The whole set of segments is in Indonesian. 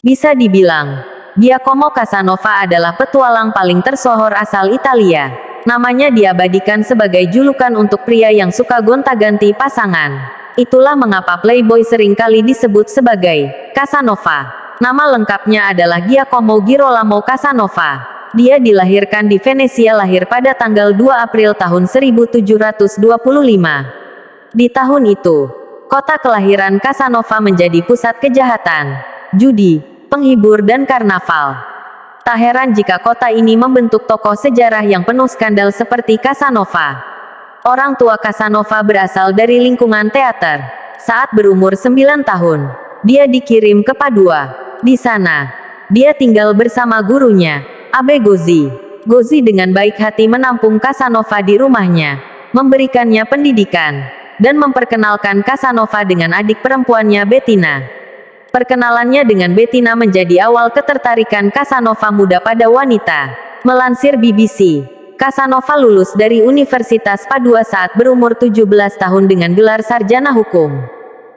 Bisa dibilang, Giacomo Casanova adalah petualang paling tersohor asal Italia. Namanya diabadikan sebagai julukan untuk pria yang suka gonta-ganti pasangan. Itulah mengapa Playboy sering kali disebut sebagai Casanova. Nama lengkapnya adalah Giacomo Girolamo Casanova. Dia dilahirkan di Venesia, lahir pada tanggal 2 April tahun 1725. Di tahun itu, kota kelahiran Casanova menjadi pusat kejahatan, judi, penghibur dan karnaval. Tak heran jika kota ini membentuk tokoh sejarah yang penuh skandal seperti Casanova. Orang tua Casanova berasal dari lingkungan teater. Saat berumur 9 tahun, dia dikirim ke Padua. Di sana, dia tinggal bersama gurunya, Abe Gozzi. Gozzi dengan baik hati menampung Casanova di rumahnya, memberikannya pendidikan, dan memperkenalkan Casanova dengan adik perempuannya Bettina. Perkenalannya dengan Bettina menjadi awal ketertarikan Casanova muda pada wanita. Melansir BBC, Casanova lulus dari Universitas Padua saat berumur 17 tahun dengan gelar sarjana hukum.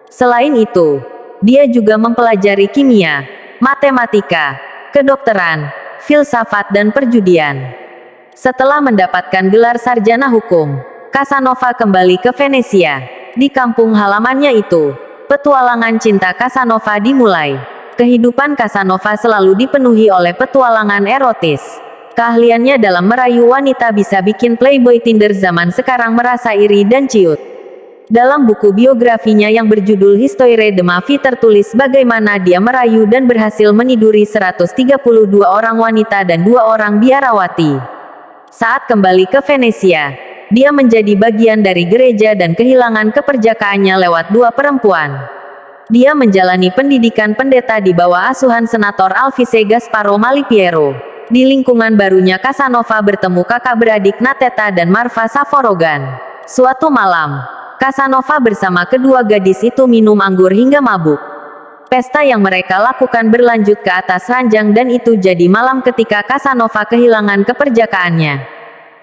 Selain itu, dia juga mempelajari kimia, matematika, kedokteran, filsafat dan perjudian. Setelah mendapatkan gelar sarjana hukum, Casanova kembali ke Venesia. Di kampung halamannya itu, petualangan cinta Casanova dimulai. Kehidupan Casanova selalu dipenuhi oleh petualangan erotis. Keahliannya dalam merayu wanita bisa bikin Playboy Tinder zaman sekarang merasa iri dan ciut. Dalam buku biografinya yang berjudul Histoire de ma vie tertulis bagaimana dia merayu dan berhasil meniduri 132 orang wanita dan 2 orang biarawati. Saat kembali ke Venesia, dia menjadi bagian dari gereja dan kehilangan keperjakaannya lewat 2 perempuan. Dia menjalani pendidikan pendeta di bawah asuhan Senator Alvise Gasparo Malipiero. Di lingkungan barunya Casanova bertemu kakak beradik Nateta dan Marfa Savorogan. Suatu malam, Casanova bersama kedua gadis itu minum anggur hingga mabuk. Pesta yang mereka lakukan berlanjut ke atas ranjang dan itu jadi malam ketika Casanova kehilangan keperjakaannya.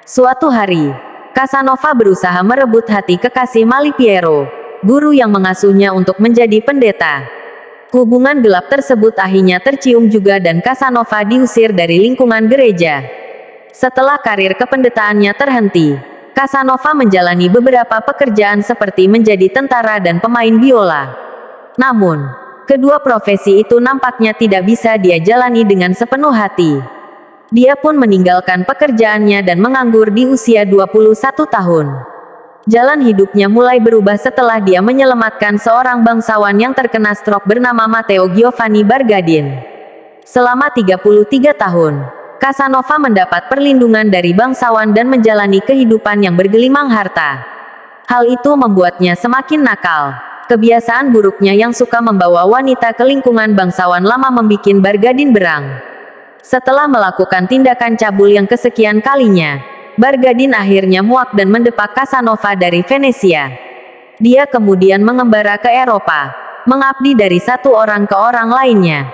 Suatu hari, Casanova berusaha merebut hati kekasih Malipiero, guru yang mengasuhnya untuk menjadi pendeta. Hubungan gelap tersebut akhirnya tercium juga dan Casanova diusir dari lingkungan gereja. Setelah karir kependetaannya terhenti, Casanova menjalani beberapa pekerjaan seperti menjadi tentara dan pemain biola. Namun, kedua profesi itu nampaknya tidak bisa dia jalani dengan sepenuh hati. Dia pun meninggalkan pekerjaannya dan menganggur di usia 21 tahun. Jalan hidupnya mulai berubah setelah dia menyelamatkan seorang bangsawan yang terkena stroke bernama Matteo Giovanni Bargadin. Selama 33 tahun, Casanova mendapat perlindungan dari bangsawan dan menjalani kehidupan yang bergelimang harta. Hal itu membuatnya semakin nakal. Kebiasaan buruknya yang suka membawa wanita ke lingkungan bangsawan lama membuat Bargadin berang. Setelah melakukan tindakan cabul yang kesekian kalinya, Bargadin akhirnya muak dan mendepak Casanova dari Venesia. Dia kemudian mengembara ke Eropa, mengabdi dari satu orang ke orang lainnya.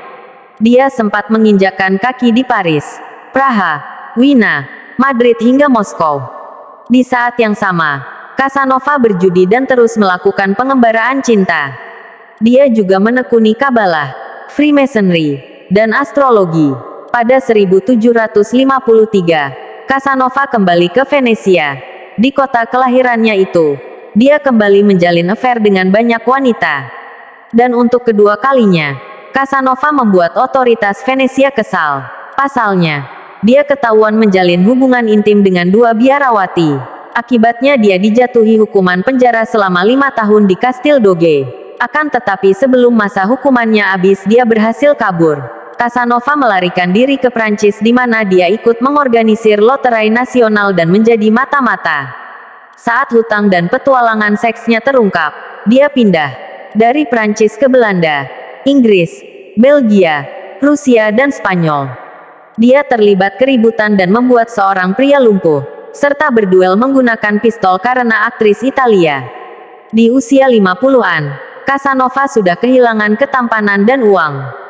Dia sempat menginjakkan kaki di Paris, Praha, Wina, Madrid hingga Moskow. Di saat yang sama, Casanova berjudi dan terus melakukan pengembaraan cinta. Dia juga menekuni Kabalah, Freemasonry, dan astrologi. Pada 1753, Casanova kembali ke Venesia. Di kota kelahirannya itu, dia kembali menjalin affair dengan banyak wanita. Dan untuk kedua kalinya, Casanova membuat otoritas Venesia kesal. Pasalnya, dia ketahuan menjalin hubungan intim dengan 2 biarawati. Akibatnya dia dijatuhi hukuman penjara selama 5 tahun di Kastil Doge. Akan tetapi sebelum masa hukumannya habis dia berhasil kabur. Casanova melarikan diri ke Prancis di mana dia ikut mengorganisir loterai nasional dan menjadi mata-mata. Saat hutang dan petualangan seksnya terungkap, dia pindah dari Prancis ke Belanda, Inggris, Belgia, Rusia dan Spanyol. Dia terlibat keributan dan membuat seorang pria lumpuh, serta berduel menggunakan pistol karena aktris Italia. Di usia 50-an, Casanova sudah kehilangan ketampanan dan uang.